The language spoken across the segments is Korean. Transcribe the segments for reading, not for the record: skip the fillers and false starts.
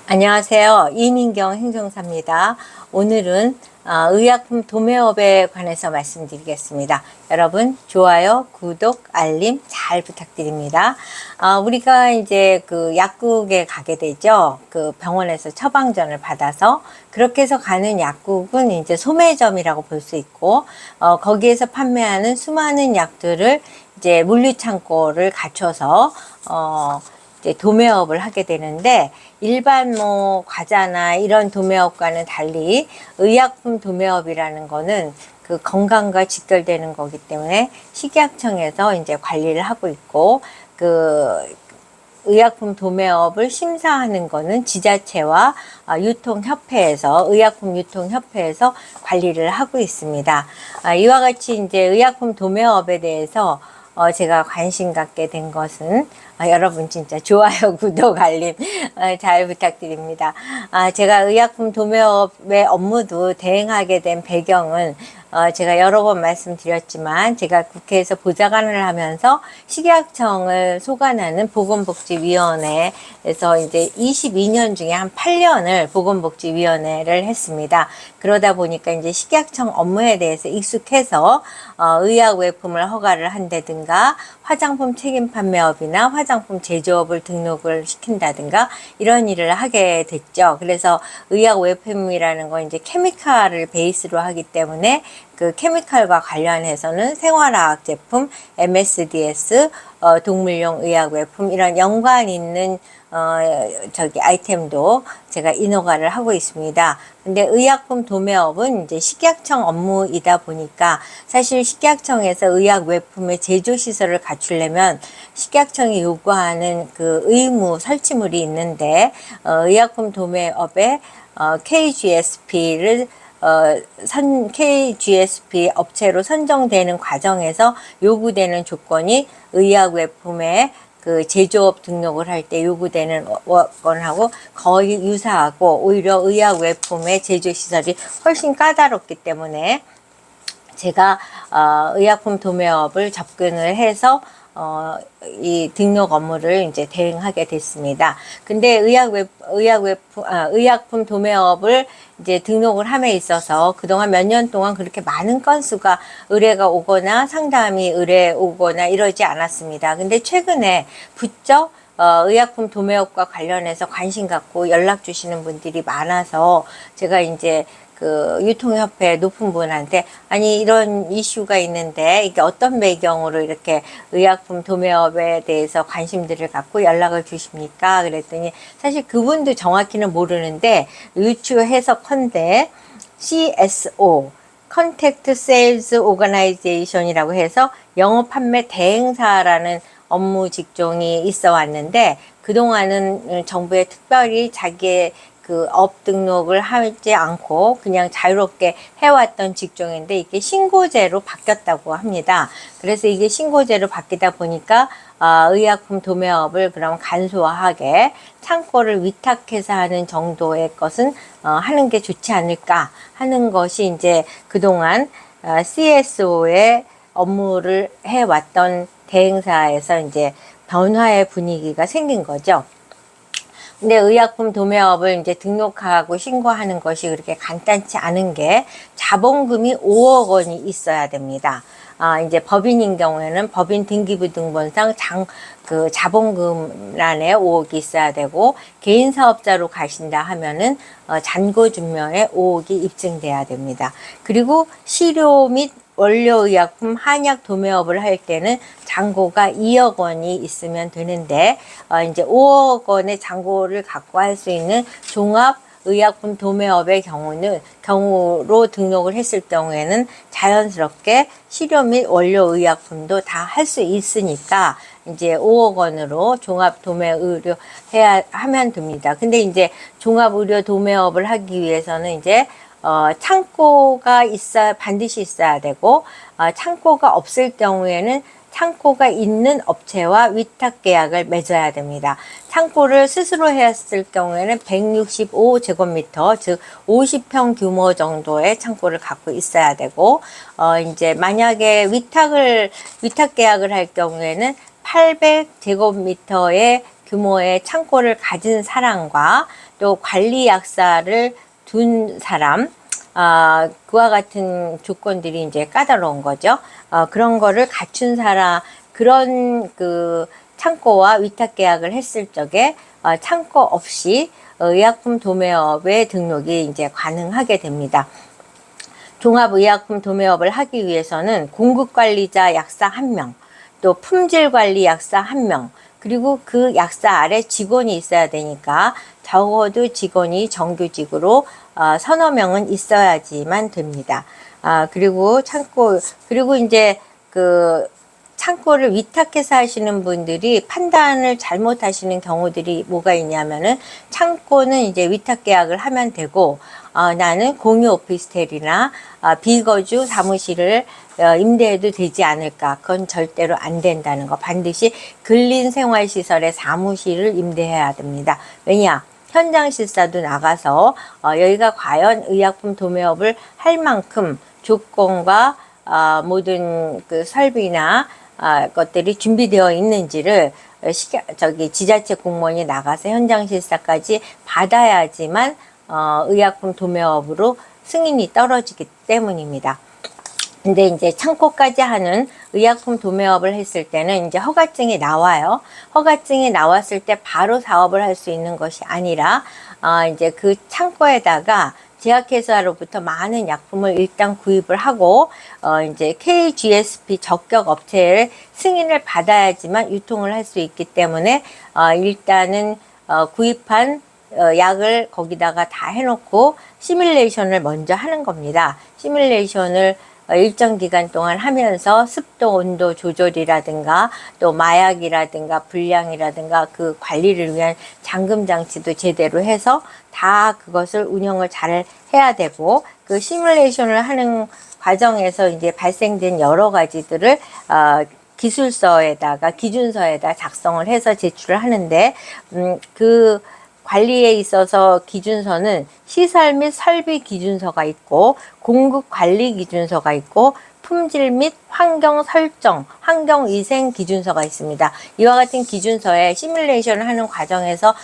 안녕하세요. 이민경 행정사입니다. 오늘은 의약품 도매업에 관해서 말씀드리겠습니다. 여러분 좋아요, 구독, 알림 잘 부탁드립니다. 우리가 이제 그 약국에 가게 되죠. 그 병원에서 처방전을 받아서 그렇게 해서 가는 약국은 이제 소매점이라고 볼 수 있고 거기에서 판매하는 수많은 약들을 이제 물류창고를 갖춰서 이제 도매업을 하게 되는데 일반 뭐 과자나 이런 도매업과는 달리 의약품 도매업이라는 거는 그 건강과 직결되는 거기 때문에 식약청에서 이제 관리를 하고 있고 그 의약품 도매업을 심사하는 거는 지자체와 유통협회에서 의약품 유통협회에서 관리를 하고 있습니다. 이와 같이 이제 의약품 도매업에 대해서 제가 관심 갖게 된 것은 여러분 진짜 좋아요, 구독, 알림 잘 부탁드립니다. 제가 의약품 도매업의 업무도 대행하게 된 배경은 제가 여러 번 말씀드렸지만 제가 국회에서 보좌관을 하면서 식약청을 소관하는 보건복지위원회에서 이제 22년 중에 한 8년을 보건복지위원회를 했습니다. 그러다 보니까 이제 식약청 업무에 대해서 익숙해서 의약 외품을 허가를 한다든가 화장품 책임 판매업이나 화장품 제조업을 등록을 시킨다든가 이런 일을 하게 됐죠. 그래서 의약 외품이라는 건 이제 케미칼을 베이스로 하기 때문에 그 케미칼과 관련해서는 생활화학 제품, MSDS, 동물용 의약 외품 이런 연관 있는 아이템도 제가 인허가를 하고 있습니다. 근데 의약품 도매업은 이제 식약청 업무이다 보니까 사실 식약청에서 의약 외품의 제조 시설을 갖추려면 식약청이 요구하는 그 의무 설치물이 있는데 의약품 도매업에 KGSP를 KGSP 업체로 선정되는 과정에서 요구되는 조건이 의약 외품의 그 제조업 등록을 할 때 요구되는 건하고 거의 유사하고 오히려 의약 외품의 제조 시설이 훨씬 까다롭기 때문에 제가 의약품 도매업을 접근을 해서 이 등록 업무를 이제 대행하게 됐습니다. 근데 의약품 도매업을 이제 등록을 함에 있어서 그동안 몇 년 동안 그렇게 많은 건수가 의뢰가 오거나 상담이 의뢰 오거나 이러지 않았습니다. 근데 최근에 부쩍 의약품 도매업과 관련해서 관심 갖고 연락 주시는 분들이 많아서 제가 이제 그 유통협회 높은 분한테 아니 이런 이슈가 있는데 이게 어떤 배경으로 이렇게 의약품 도매업에 대해서 관심들을 갖고 연락을 주십니까? 그랬더니 사실 그분도 정확히는 모르는데 유추해석컨대 CSO 컨택트 세일즈 오거나이제이션이라고 해서 영업 판매 대행사라는 업무 직종이 있어 왔는데 그동안은 정부에 특별히 자기의 그 업 등록을 하지 않고 그냥 자유롭게 해왔던 직종인데 이게 신고제로 바뀌었다고 합니다. 그래서 이게 신고제로 바뀌다 보니까 의약품 도매업을 그럼 간소화하게 창고를 위탁해서 하는 정도의 것은 하는 게 좋지 않을까 하는 것이 이제 그동안 CSO의 업무를 해왔던 대행사에서 이제 변화의 분위기가 생긴 거죠. 근데 의약품 도매업을 이제 등록하고 신고하는 것이 그렇게 간단치 않은 게 자본금이 5억 원이 있어야 됩니다. 이제 법인인 경우에는 법인 등기부등본상 그 자본금란에 5억이 있어야 되고 개인 사업자로 가신다 하면은 잔고준명에 5억이 입증돼야 됩니다. 그리고 식료 및 원료의약품 한약 도매업을 할 때는 잔고가 2억 원이 있으면 되는데 이제 5억 원의 잔고를 갖고 할 수 있는 종합 의약품 도매업의 경우로 등록을 했을 경우에는 자연스럽게 식료 및 원료 의약품도 다 할 수 있으니까 이제 5억 원으로 종합 도매 의료 하면 됩니다. 근데 이제 종합 의료 도매업을 하기 위해서는 이제 창고가 반드시 있어야 되고, 창고가 없을 경우에는 창고가 있는 업체와 위탁 계약을 맺어야 됩니다. 창고를 스스로 했을 경우에는 165제곱미터, 즉 50평 규모 정도의 창고를 갖고 있어야 되고, 이제 만약에 위탁 계약을 할 경우에는 800제곱미터의 규모의 창고를 가진 사람과 또 관리 약사를 둔 사람, 그와 같은 조건들이 이제 까다로운 거죠. 그런 거를 갖춘 사람, 그런 그 창고와 위탁 계약을 했을 적에 창고 없이 의약품 도매업의 등록이 이제 가능하게 됩니다. 종합의약품 도매업을 하기 위해서는 공급관리자 약사 1명, 또 품질관리 약사 1명, 그리고 그 약사 아래 직원이 있어야 되니까 적어도 직원이 정규직으로 서너 명은 있어야지만 됩니다. 그리고 그리고 이제 그 창고를 위탁해서 하시는 분들이 판단을 잘못하시는 경우들이 뭐가 있냐면은, 창고는 이제 위탁 계약을 하면 되고, 나는 공유 오피스텔이나 비거주 사무실을 임대해도 되지 않을까. 그건 절대로 안 된다는 거. 반드시 근린생활시설의 사무실을 임대해야 됩니다. 왜냐? 현장 실사도 나가서 여기가 과연 의약품 도매업을 할 만큼 조건과 모든 그 설비나 것들이 준비되어 있는지를 지자체 공무원이 나가서 현장 실사까지 받아야지만 의약품 도매업으로 승인이 떨어지기 때문입니다. 근데 이제 창고까지 하는 의약품 도매업을 했을 때는 이제 허가증이 나와요. 허가증이 나왔을 때 바로 사업을 할 수 있는 것이 아니라 이제 그 창고에다가 제약회사로부터 많은 약품을 일단 구입을 하고 이제 KGSP 적격 업체의 승인을 받아야지만 유통을 할 수 있기 때문에 일단은 구입한 약을 거기다가 다 해놓고 시뮬레이션을 먼저 하는 겁니다. 시뮬레이션을 일정 기간 동안 하면서 습도 온도 조절이라든가 또 마약이라든가 불량이라든가 그 관리를 위한 잠금 장치도 제대로 해서 다 그것을 운영을 잘 해야 되고, 그 시뮬레이션을 하는 과정에서 이제 발생된 여러 가지들을 기술서에다가 기준서에다 작성을 해서 제출을 하는데, 그 관리에 있어서 기준서는 시설 및 설비 기준서가 있고, 공급 관리 기준서가 있고, 품질 및 환경 설정, 환경 위생 기준서가 있습니다. 이와 같은 기준서에 시뮬레이션을 하는 과정에서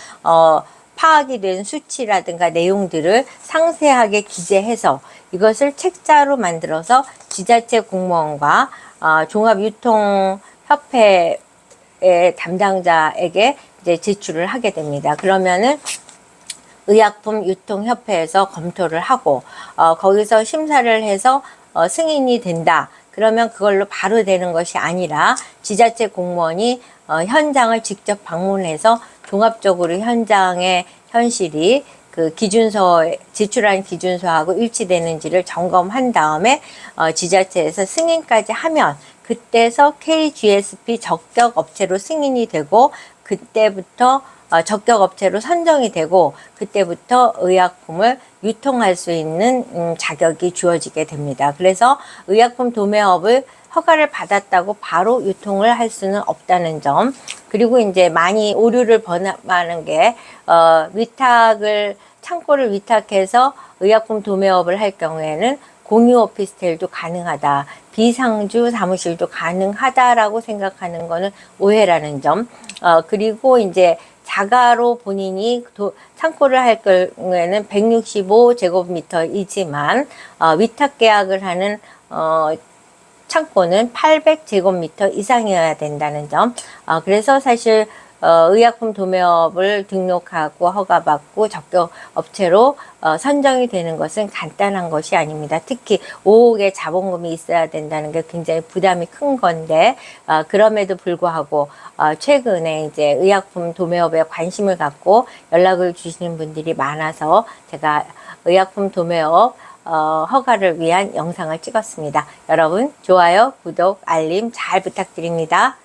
파악이 된 수치라든가 내용들을 상세하게 기재해서 이것을 책자로 만들어서 지자체 공무원과 종합유통협회의 담당자에게 이제 제출을 하게 됩니다. 그러면은 의약품 유통협회에서 검토를 하고 거기서 심사를 해서 승인이 된다. 그러면 그걸로 바로 되는 것이 아니라 지자체 공무원이 현장을 직접 방문해서 종합적으로 현장의 현실이 그 기준서, 제출한 기준서하고 일치되는지를 점검한 다음에 지자체에서 승인까지 하면 그때서 KGSP 적격 업체로 승인이 되고, 그때부터 적격 업체로 선정이 되고, 그때부터 의약품을 유통할 수 있는 자격이 주어지게 됩니다. 그래서 의약품 도매업을 허가를 받았다고 바로 유통을 할 수는 없다는 점. 그리고 이제 많이 오류를 범하는 게 창고를 위탁해서 의약품 도매업을 할 경우에는 공유 오피스텔도 가능하다, 비상주 사무실도 가능하다라고 생각하는 거는 오해라는 점. 그리고 이제 자가로 본인이 창고를 할 경우에는 165제곱미터이지만 위탁 계약을 하는 창고는 800제곱미터 이상이어야 된다는 점. 그래서 사실 의약품 도매업을 등록하고 허가받고 적격 업체로 선정이 되는 것은 간단한 것이 아닙니다. 특히 5억의 자본금이 있어야 된다는 게 굉장히 부담이 큰 건데, 그럼에도 불구하고 최근에 이제 의약품 도매업에 관심을 갖고 연락을 주시는 분들이 많아서 제가 의약품 도매업 허가를 위한 영상을 찍었습니다. 여러분 좋아요, 구독, 알림 잘 부탁드립니다.